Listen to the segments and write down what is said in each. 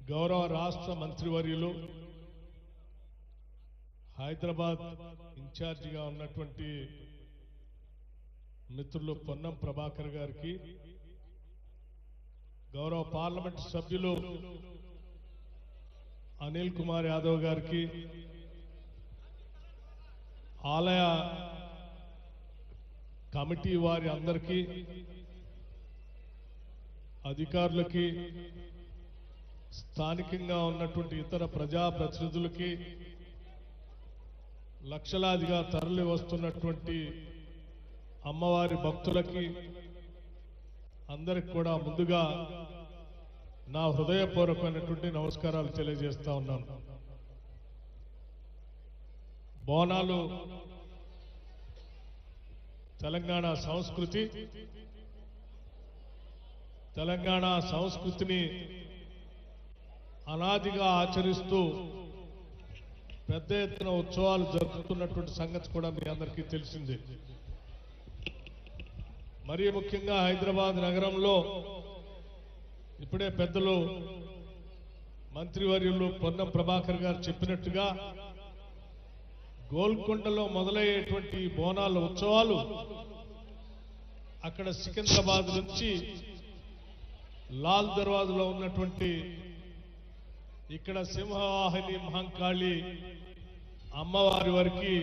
గౌరవ రాష్ట్ర మంత్రివర్యులు హైదరాబాద్ ఇన్ఛార్జిగా ఉన్నటువంటి మిత్రులు పొన్నం ప్రభాకర్ గారికి, గౌరవ పార్లమెంట్ సభ్యులు అనిల్ కుమార్ యాదవ్ గారికి, ఆలయ కమిటీ వారి అందరికీ, అధికారులకి, స్థానికంగా ఉన్నటువంటి ఇతర ప్రజాప్రతినిధులకి, లక్షలాదిగా తరలి వస్తున్నటువంటి అమ్మవారి భక్తులకి అందరికి కూడా ముందుగా నా హృదయపూర్వకమైనటువంటి నమస్కారాలు తెలియజేస్తా ఉన్నాను. బోనాలు తెలంగాణ సంస్కృతి, తెలంగాణ సంస్కృతిని అనాదిగా ఆచరిస్తూ పెద్ద ఎత్తున ఉత్సవాలు జరుపుతున్నటువంటి సంగతి కూడా మీ అందరికీ తెలిసిందే. మరీ ముఖ్యంగా హైదరాబాద్ నగరంలో ఇప్పుడే పెద్దలు మంత్రివర్యులు పొన్నం ప్రభాకర్ గారు చెప్పినట్టుగా గోల్కొండలో మొదలయ్యేటువంటి బోనాల ఉత్సవాలు అక్కడ సికింద్రాబాద్ నుంచి లాల్ దర్వాజలో ఉన్నటువంటి ఇక్కడ సింహవాహిని మహంకాళి అమ్మవారి వరకు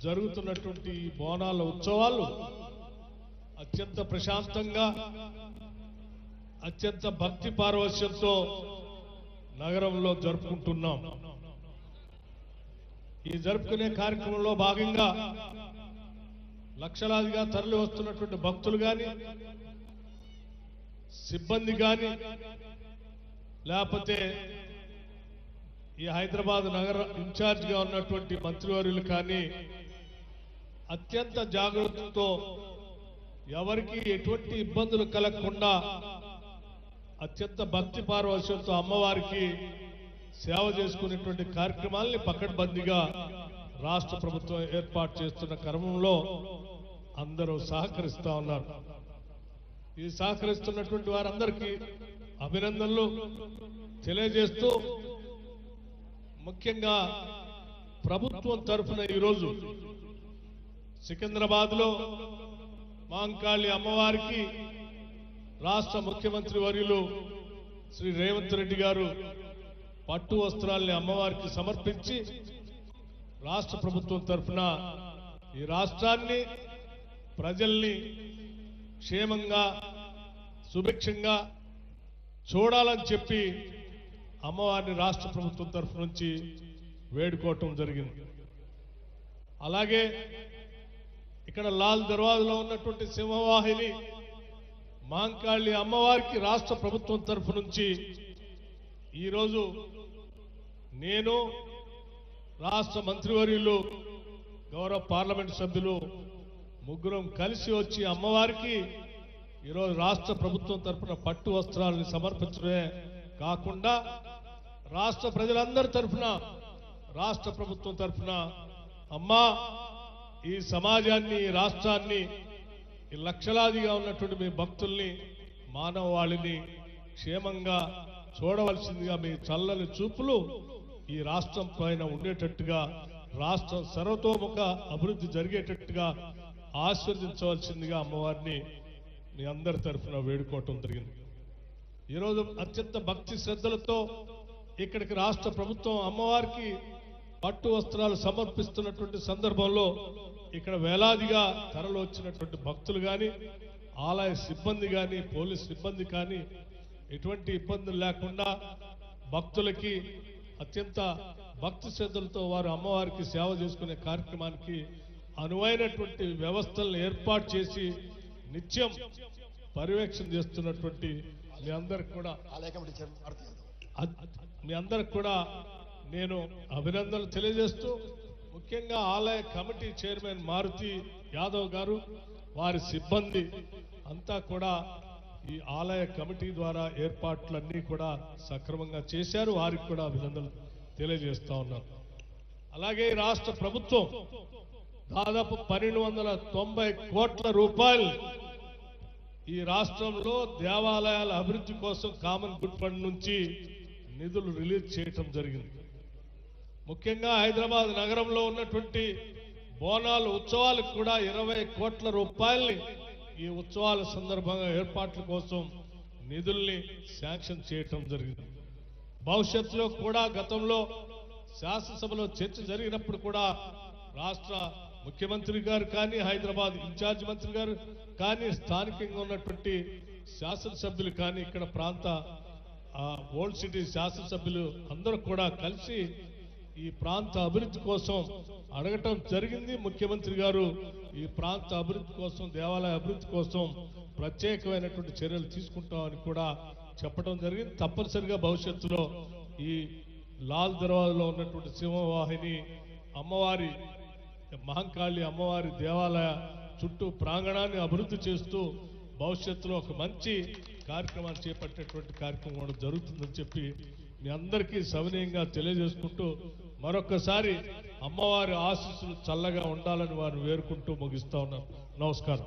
జరుగుతున్నటువంటి బోనాల ఉత్సవాలు అత్యంత ప్రశాంతంగా, అత్యంత భక్తి పారవశ్యంతో నగరంలో జరుపుకుంటున్నాం. ఈ జరుపుకునే కార్యక్రమంలో భాగంగా లక్షలాదిగా తరలి వస్తున్నటువంటి భక్తులు కానీ, సిబ్బంది కానీ, లేకపోతే ఈ హైదరాబాద్ నగర ఇన్ఛార్జిగా ఉన్నటువంటి మంత్రివర్యులు కానీ అత్యంత జాగ్రత్తతో ఎవరికి ఎటువంటి ఇబ్బందులు కలగకుండా అత్యంత భక్తి పారవశ్యంతో అమ్మవారికి సేవ చేసుకునేటువంటి కార్యక్రమాల్ని పకడ్బందీగా రాష్ట్ర ప్రభుత్వం ఏర్పాటు చేస్తున్న క్రమంలో అందరూ సహకరిస్తా ఉన్నారు. ఈ సహకరిస్తున్నటువంటి వారందరికీ అభినందనలు తెలియజేస్తూ, ముఖ్యంగా ప్రభుత్వం తరఫున ఈరోజు సికింద్రాబాద్లో మహంకాళి అమ్మవారికి రాష్ట్ర ముఖ్యమంత్రి వర్యులు శ్రీ రేవంత్ రెడ్డి గారు పట్టు వస్త్రాల్ని అమ్మవారికి సమర్పించి రాష్ట్ర ప్రభుత్వం తరఫున ఈ రాష్ట్రాన్ని, ప్రజల్ని క్షేమంగా, సుభిక్షంగా చూడాలని చెప్పి అమ్మవారిని రాష్ట్ర ప్రభుత్వం తరఫు నుంచి వేడుకోవటం జరిగింది. అలాగే ఇక్కడ లాల్ దర్వాజలో ఉన్నటువంటి సింహవాహిని మహంకాళి అమ్మవారికి రాష్ట్ర ప్రభుత్వం తరఫు నుంచి ఈరోజు నేను, రాష్ట్ర మంత్రివర్యులు, గౌరవ పార్లమెంట్ సభ్యులు ముగ్గురం కలిసి వచ్చి అమ్మవారికి ఈరోజు రాష్ట్ర ప్రభుత్వం తరఫున పట్టు వస్త్రాలను సమర్పించడమే కాకుండా రాష్ట్ర ప్రజలందరి తరఫున, రాష్ట్ర ప్రభుత్వం తరఫున అమ్మా ఈ సమాజాన్ని, ఈ రాష్ట్రాన్ని, ఈ లక్షలాదిగా ఉన్నటువంటి మీ భక్తుల్ని, మానవాళిని క్షేమంగా చూడవలసిందిగా మీ చల్లని చూపులు ఈ రాష్ట్రం పైన ఉండేటట్టుగా, రాష్ట్రం సర్వతోముఖ అభివృద్ధి జరిగేటట్టుగా ఆశీర్వదించవలసిందిగా అమ్మవారిని మీ అందరి తరఫున వేడుకోవటం జరిగింది. ఈరోజు అత్యంత భక్తి శ్రద్ధలతో ఇక్కడికి రాష్ట్ర ప్రభుత్వం అమ్మవారికి పట్టు వస్త్రాలు సమర్పిస్తున్నటువంటి సందర్భంలో ఇక్కడ వేలాదిగా తరలి వచ్చినటువంటి భక్తులు కానీ, ఆలయ సిబ్బంది కానీ, పోలీస్ సిబ్బంది కానీ ఎటువంటి ఇబ్బందులు లేకుండా భక్తులకి అత్యంత భక్తి శ్రద్ధలతో వారు అమ్మవారికి సేవ చేసుకునే కార్యక్రమానికి అనువైనటువంటి వ్యవస్థలను ఏర్పాటు చేసి నిత్యం పర్యవేక్షణ చేస్తున్నటువంటి మీ అందరికి కూడా నేను అభినందనలు తెలియజేస్తూ, ముఖ్యంగా ఆలయ కమిటీ చైర్మన్ మారుతి యాదవ్ గారు, వారి సిబ్బంది అంతా కూడా ఈ ఆలయ కమిటీ ద్వారా ఏర్పాట్లన్నీ కూడా సక్రమంగా చేశారు. వారికి కూడా అభినందనలు తెలియజేస్తా ఉన్నాను. అలాగే రాష్ట్ర ప్రభుత్వం దాదాపు 1290 కోట్ల రూపాయలు ఈ రాష్ట్రంలో దేవాలయాల అభివృద్ధి కోసం కామన్ గుడ్ ఫండ్ నుంచి నిధులు రిలీజ్ చేయటం జరిగింది. ముఖ్యంగా హైదరాబాద్ నగరంలో ఉన్నటువంటి బోనాలు ఉత్సవాలకు కూడా 20 కోట్ల రూపాయల్ని ఈ ఉత్సవాల సందర్భంగా ఏర్పాట్ల కోసం నిధుల్ని శాంక్షన్ చేయటం జరిగింది. భవిష్యత్తులో కూడా గతంలో శాసనసభలో చర్చ జరిగినప్పుడు కూడా రాష్ట్ర ముఖ్యమంత్రి గారు కానీ, హైదరాబాద్ ఇన్ఛార్జ్ మంత్రి గారు కానీ, స్థానికంగా ఉన్నటువంటి శాసనసభ్యులు కానీ, ఇక్కడ ప్రాంత ఓల్డ్ సిటీ శాసనసభ్యులు అందరూ కూడా కలిసి ఈ ప్రాంత అభివృద్ధి కోసం అడగటం జరిగింది. ముఖ్యమంత్రి గారు ఈ ప్రాంత అభివృద్ధి కోసం, దేవాలయ అభివృద్ధి కోసం ప్రత్యేకమైనటువంటి చర్యలు తీసుకుంటామని కూడా చెప్పడం జరిగింది. తప్పనిసరిగా భవిష్యత్తులో ఈ లాల్ దర్వాజాలో ఉన్నటువంటి సింహవాహిని అమ్మవారి, మహంకాళి అమ్మవారి దేవాలయ చుట్టూ ప్రాంగణాన్ని అభివృద్ధి చేస్తూ భవిష్యత్తులో ఒక మంచి కార్యక్రమాన్ని చేపట్టేటువంటి కార్యక్రమం కూడా జరుగుతుందని చెప్పి మీ అందరికీ సవినయంగా తెలియజేసుకుంటూ మరొకసారి అమ్మవారి ఆశీస్సులు చల్లగా ఉండాలని వారిని వేరుకుంటూ ముగిస్తా ఉన్నాను. నమస్కారం.